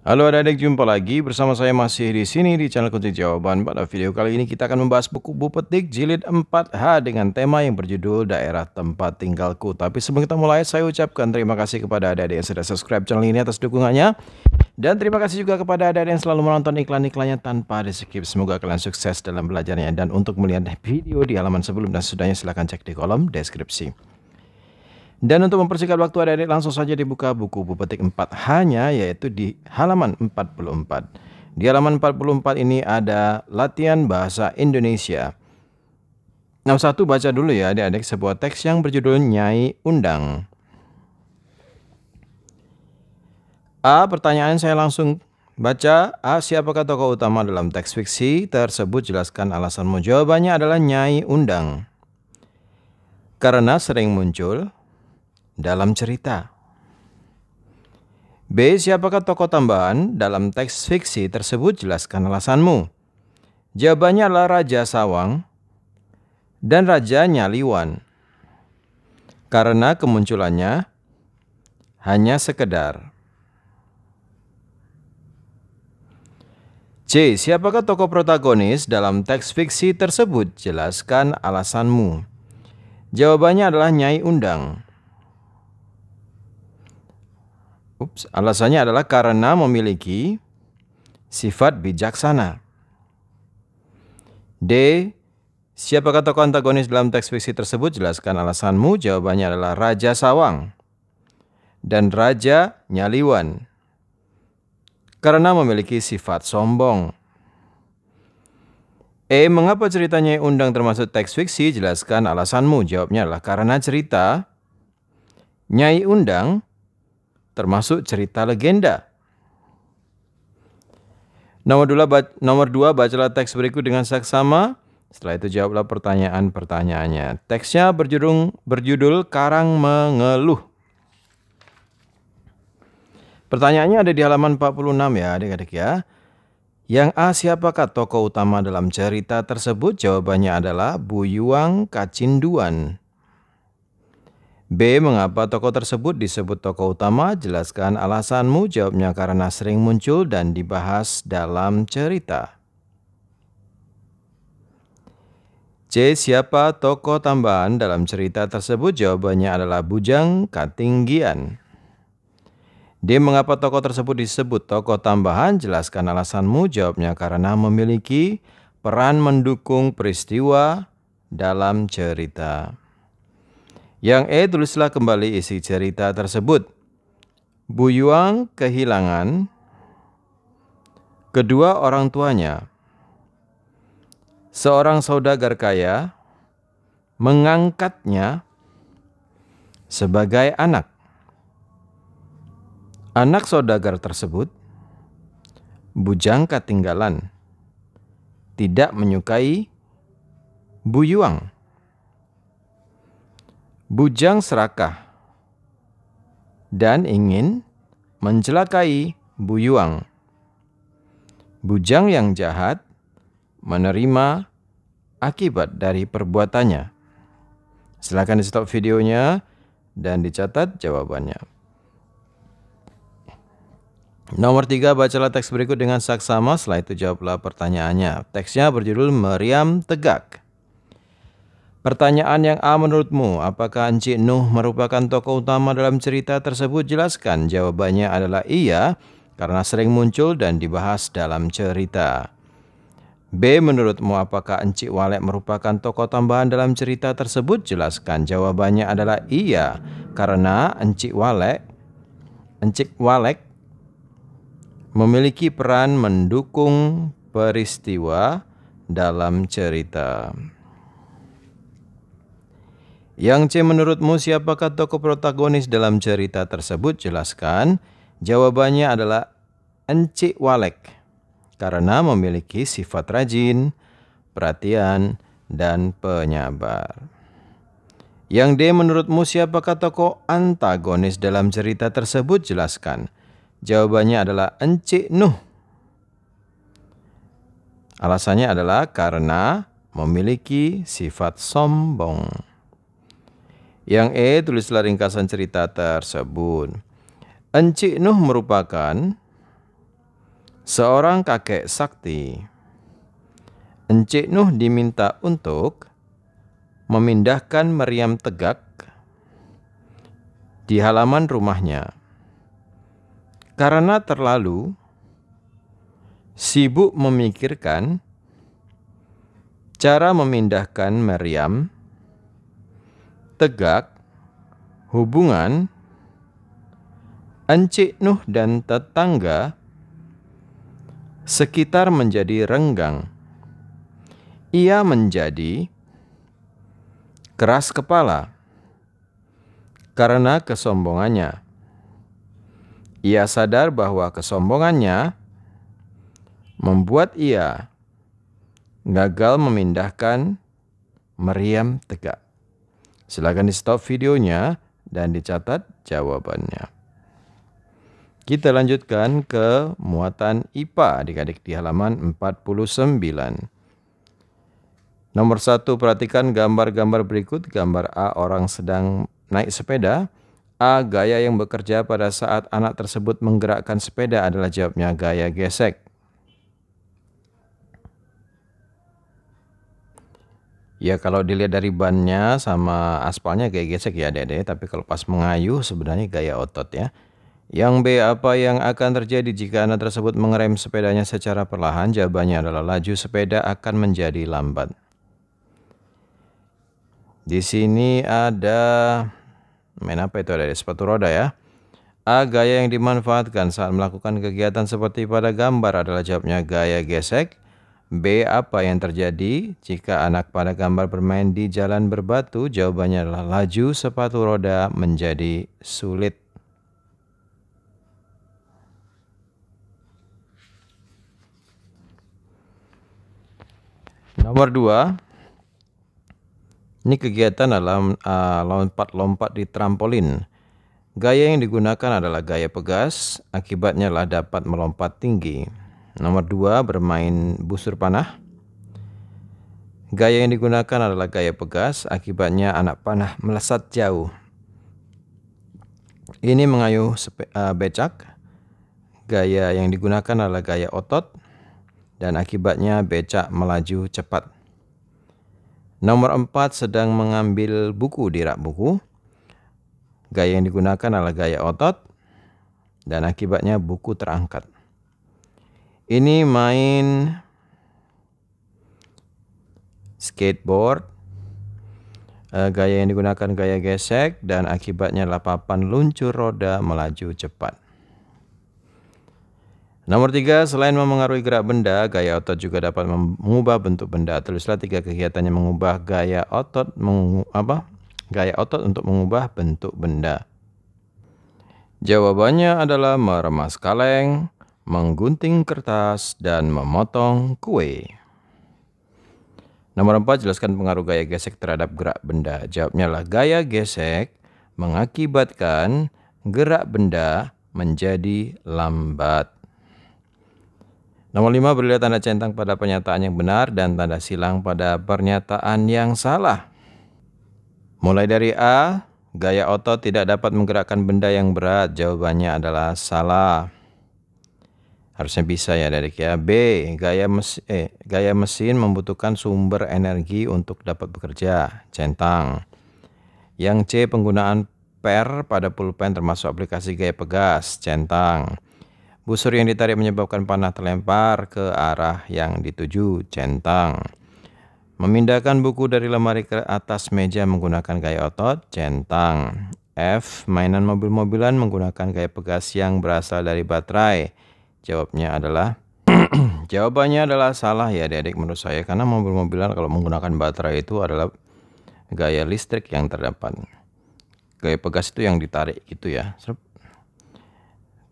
Halo adik-adik, jumpa lagi bersama saya masih di sini di channel Kunci Jawaban. Pada video kali ini kita akan membahas buku Bu Petik jilid 4H dengan tema yang berjudul Daerah Tempat Tinggalku. Tapi sebelum kita mulai, saya ucapkan terima kasih kepada adik-adik yang sudah subscribe channel ini atas dukungannya. Dan terima kasih juga kepada adik-adik yang selalu menonton iklan-iklannya tanpa di-skip. Semoga kalian sukses dalam belajarnya. Dan untuk melihat video di halaman sebelum dan sesudahnya silahkan cek di kolom deskripsi. Dan untuk mempersingkat waktu adik-adik langsung saja dibuka buku Bu Petik 4H-nya yaitu di halaman 44. Di halaman 44 ini ada latihan bahasa Indonesia. Nah, satu baca dulu ya adik-adik sebuah teks yang berjudul Nyai Undang. A. Pertanyaan saya langsung baca. A. Siapakah tokoh utama dalam teks fiksi tersebut? Jelaskan alasanmu. Jawabannya adalah Nyai Undang. Karena sering muncul dalam cerita. B. Siapakah tokoh tambahan dalam teks fiksi tersebut? Jelaskan alasanmu. Jawabannya adalah Raja Sawang dan Raja Nyaliwan. Karena kemunculannya hanya sekedar. C. Siapakah tokoh protagonis dalam teks fiksi tersebut? Jelaskan alasanmu. Jawabannya adalah Nyai Undang. Alasannya adalah karena memiliki sifat bijaksana. D. Siapakah tokoh antagonis dalam teks fiksi tersebut? Jelaskan alasanmu. Jawabannya adalah Raja Sawang dan Raja Nyaliwan. Karena memiliki sifat sombong. E. Mengapa cerita Nyai Undang termasuk teks fiksi? Jelaskan alasanmu. Jawabnya adalah karena cerita Nyai Undang termasuk cerita legenda. Nomor 2, bacalah teks berikut dengan saksama. Setelah itu jawablah pertanyaan-pertanyaannya. Teksnya berjudul Karang Mengeluh. Pertanyaannya ada di halaman 46 ya adik-adik ya. Yang A, siapakah tokoh utama dalam cerita tersebut? Jawabannya adalah Buyuang Kacinduan. B. Mengapa tokoh tersebut disebut tokoh utama? Jelaskan alasanmu. Jawabnya karena sering muncul dan dibahas dalam cerita. C. Siapa tokoh tambahan dalam cerita tersebut? Jawabannya adalah Bujang Katinggian. D. Mengapa tokoh tersebut disebut tokoh tambahan? Jelaskan alasanmu. Jawabnya karena memiliki peran mendukung peristiwa dalam cerita. Yang E, tulislah kembali isi cerita tersebut. Buyuang kehilangan kedua orang tuanya. Seorang saudagar kaya mengangkatnya sebagai anak. Anak saudagar tersebut, Bujang Katinggalan, tidak menyukai Buyuang. Bujang serakah dan ingin mencelakai Buyuang. Bujang yang jahat menerima akibat dari perbuatannya. Silakan di stop videonya dan dicatat jawabannya. Nomor 3, bacalah teks berikut dengan saksama. Setelah itu jawablah pertanyaannya. Teksnya berjudul Meriam Tegak. Pertanyaan yang A, menurutmu, apakah Encik Nuh merupakan tokoh utama dalam cerita tersebut? Jelaskan. Jawabannya adalah iya, karena sering muncul dan dibahas dalam cerita. B, menurutmu, apakah Encik Walek merupakan tokoh tambahan dalam cerita tersebut? Jelaskan. Jawabannya adalah iya, karena Encik Walek memiliki peran mendukung peristiwa dalam cerita. Yang C, menurutmu siapakah tokoh protagonis dalam cerita tersebut? Jelaskan. Jawabannya adalah Encik Walek, karena memiliki sifat rajin, perhatian, dan penyabar. Yang D, menurutmu siapakah tokoh antagonis dalam cerita tersebut? Jelaskan. Jawabannya adalah Encik Nuh. Alasannya adalah karena memiliki sifat sombong. Yang E, tulislah ringkasan cerita tersebut. Encik Nuh merupakan Seorang kakek sakti, Encik Nuh diminta untuk memindahkan meriam tegak di halaman rumahnya karena terlalu sibuk memikirkan cara memindahkan meriam tegak. Hubungan Encik Nuh dan tetangga sekitar menjadi renggang. Ia menjadi keras kepala karena kesombongannya. Ia sadar bahwa kesombongannya membuat ia gagal memindahkan meriam tegak. Silakan di stop videonya dan dicatat jawabannya. Kita lanjutkan ke muatan IPA adik-adik di halaman 49. Nomor 1, perhatikan gambar-gambar berikut. Gambar A, orang sedang naik sepeda. A, gaya yang bekerja pada saat anak tersebut menggerakkan sepeda adalah jawabnya gaya gesek. Ya, kalau dilihat dari bannya sama aspalnya gaya gesek ya adik-adik, tapi kalau pas mengayuh sebenarnya gaya otot ya. Yang B, apa yang akan terjadi jika anak tersebut mengerem sepedanya secara perlahan? Jawabannya adalah laju sepeda akan menjadi lambat. Di sini ada main apa itu, ada sepatu roda ya. A, gaya yang dimanfaatkan saat melakukan kegiatan seperti pada gambar adalah jawabnya gaya gesek. B, apa yang terjadi jika anak pada gambar bermain di jalan berbatu? Jawabannya adalah laju sepatu roda menjadi sulit. Nomor 2, ini kegiatan dalam lompat-lompat di trampolin. Gaya yang digunakan adalah gaya pegas, akibatnya adalah dapat melompat tinggi. Nomor 2, bermain busur panah. Gaya yang digunakan adalah gaya pegas, akibatnya anak panah melesat jauh. Ini mengayuh becak. Gaya yang digunakan adalah gaya otot, dan akibatnya becak melaju cepat. Nomor 4, sedang mengambil buku di rak buku. Gaya yang digunakan adalah gaya otot, dan akibatnya buku terangkat. Ini main skateboard. Gaya yang digunakan gaya gesek, dan akibatnya adalah papan luncur roda melaju cepat. Nomor 3, selain memengaruhi gerak benda, gaya otot juga dapat mengubah bentuk benda. Tulislah 3 kegiatan yang mengubah gaya otot untuk mengubah bentuk benda. Jawabannya adalah meremas kaleng, menggunting kertas, dan memotong kue. Nomor 4, jelaskan pengaruh gaya gesek terhadap gerak benda. Jawabnya adalah gaya gesek mengakibatkan gerak benda menjadi lambat. Nomor 5, berilah tanda centang pada pernyataan yang benar dan tanda silang pada pernyataan yang salah. Mulai dari A, gaya otot tidak dapat menggerakkan benda yang berat. Jawabannya adalah salah. Harusnya bisa ya adik ya. B, gaya mesin membutuhkan sumber energi untuk dapat bekerja. Centang. Yang C, penggunaan per pada pulpen termasuk aplikasi gaya pegas. Centang. Busur yang ditarik menyebabkan panah terlempar ke arah yang dituju. Centang. Memindahkan buku dari lemari ke atas meja menggunakan gaya otot. Centang. F, mainan mobil-mobilan menggunakan gaya pegas yang berasal dari baterai. Jawabannya adalah salah ya adik-adik menurut saya, karena mobil-mobilan kalau menggunakan baterai itu adalah gaya listrik yang terdapat. Gaya pegas itu yang ditarik gitu ya.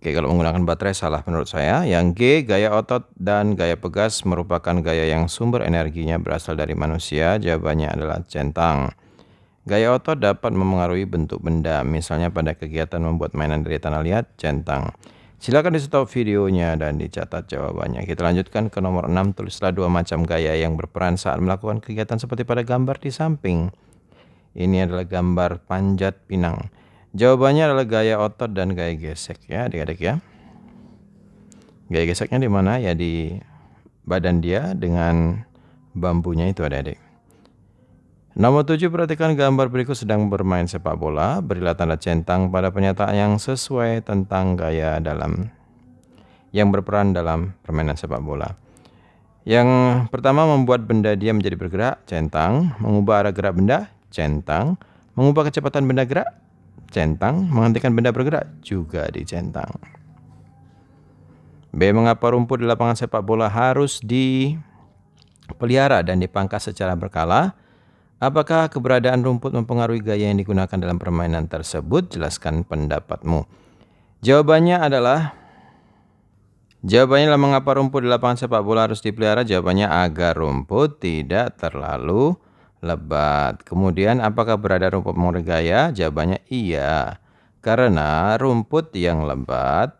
Oke, kalau menggunakan baterai salah menurut saya. Yang G, gaya otot dan gaya pegas merupakan gaya yang sumber energinya berasal dari manusia. Jawabannya adalah centang. Gaya otot dapat memengaruhi bentuk benda, misalnya pada kegiatan membuat mainan dari tanah liat. Centang. Silakan di stop videonya dan dicatat jawabannya. Kita lanjutkan ke nomor 6. Tulislah 2 macam gaya yang berperan saat melakukan kegiatan seperti pada gambar di samping. Ini adalah gambar panjat pinang. Jawabannya adalah gaya otot dan gaya gesek ya adik-adik ya. Gaya geseknya di mana? Ya di badan dia dengan bambunya itu adik-adik. Nomor 7, perhatikan gambar berikut sedang bermain sepak bola. Berilah tanda centang pada pernyataan yang sesuai tentang gaya yang berperan dalam permainan sepak bola. Yang pertama, membuat benda dia menjadi bergerak, centang. Mengubah arah gerak benda, centang. Mengubah kecepatan benda gerak, centang. Menghentikan benda bergerak, juga dicentang. B. Mengapa rumput di lapangan sepak bola harus dipelihara dan dipangkas secara berkala? Apakah keberadaan rumput mempengaruhi gaya yang digunakan dalam permainan tersebut? Jelaskan pendapatmu. Jawabannya adalah mengapa rumput di lapangan sepak bola harus dipelihara? Jawabannya agar rumput tidak terlalu lebat. Kemudian apakah berada rumput mempengaruhi gaya? Jawabannya iya. Karena rumput yang lebat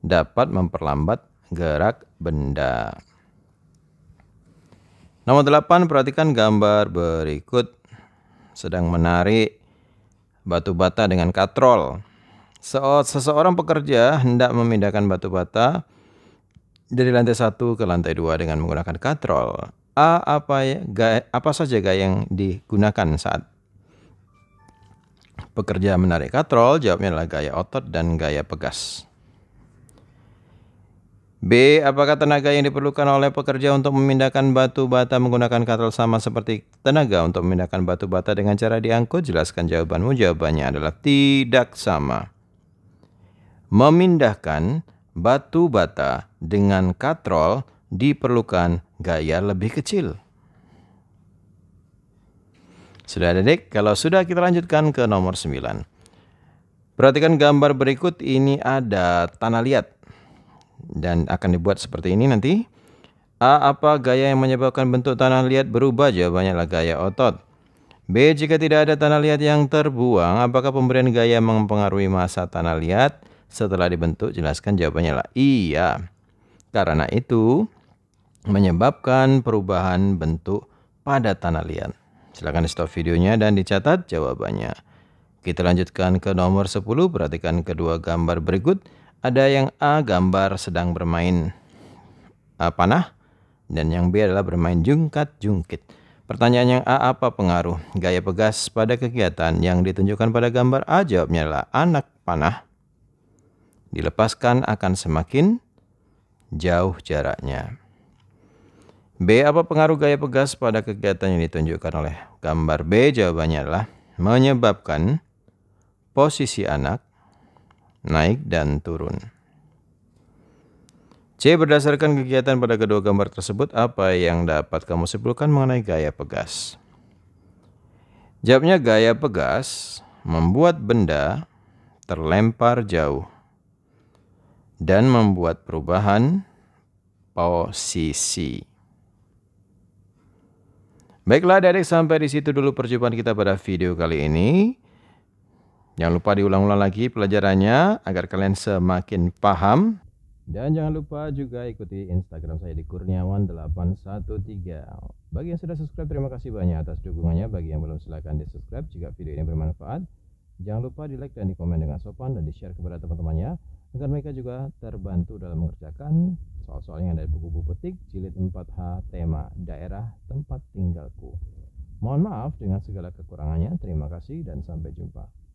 dapat memperlambat gerak benda. Nomor 8, perhatikan gambar berikut sedang menarik batu bata dengan katrol. Seseorang pekerja hendak memindahkan batu bata dari lantai 1 ke lantai 2 dengan menggunakan katrol. Apa saja gaya yang digunakan saat pekerja menarik katrol? Jawabnya adalah gaya otot dan gaya pegas. B. Apakah tenaga yang diperlukan oleh pekerja untuk memindahkan batu bata menggunakan katrol sama seperti tenaga untuk memindahkan batu bata dengan cara diangkut? Jelaskan jawabanmu. Jawabannya adalah tidak sama. Memindahkan batu bata dengan katrol diperlukan gaya lebih kecil. Sudah adik? Kalau sudah, kita lanjutkan ke nomor 9. Perhatikan gambar berikut, ini ada tanah liat. Dan akan dibuat seperti ini nanti. A. Apa gaya yang menyebabkan bentuk tanah liat berubah? Jawabannya adalah gaya otot. B. Jika tidak ada tanah liat yang terbuang, apakah pemberian gaya mempengaruhi massa tanah liat setelah dibentuk? Jelaskan, jawabannya adalah iya. Karena itu menyebabkan perubahan bentuk pada tanah liat. Silakan di stop videonya dan dicatat jawabannya. Kita lanjutkan ke nomor 10. Perhatikan kedua gambar berikut. Ada yang A, gambar sedang bermain panah, dan yang B adalah bermain jungkat-jungkit. Pertanyaan yang A, apa pengaruh gaya pegas pada kegiatan yang ditunjukkan pada gambar A? Jawabnya adalah anak panah dilepaskan akan semakin jauh jaraknya. B. Apa pengaruh gaya pegas pada kegiatan yang ditunjukkan oleh gambar B? Jawabannya adalah menyebabkan posisi anak naik dan turun. C. Berdasarkan kegiatan pada kedua gambar tersebut, apa yang dapat kamu simpulkan mengenai gaya pegas? Jawabnya, gaya pegas membuat benda terlempar jauh dan membuat perubahan posisi. Baiklah adik-adik, sampai di situ dulu perjumpaan kita pada video kali ini. Jangan lupa diulang-ulang lagi pelajarannya agar kalian semakin paham. Dan jangan lupa juga ikuti Instagram saya di Kurniawan813. Bagi yang sudah subscribe, terima kasih banyak atas dukungannya. Bagi yang belum, silahkan di subscribe jika video ini bermanfaat. Jangan lupa di like dan di komen dengan sopan dan di share kepada teman-temannya, agar mereka juga terbantu dalam mengerjakan soal-soal yang ada di buku petik jilid 4H tema daerah tempat tinggalku. Mohon maaf dengan segala kekurangannya. Terima kasih dan sampai jumpa.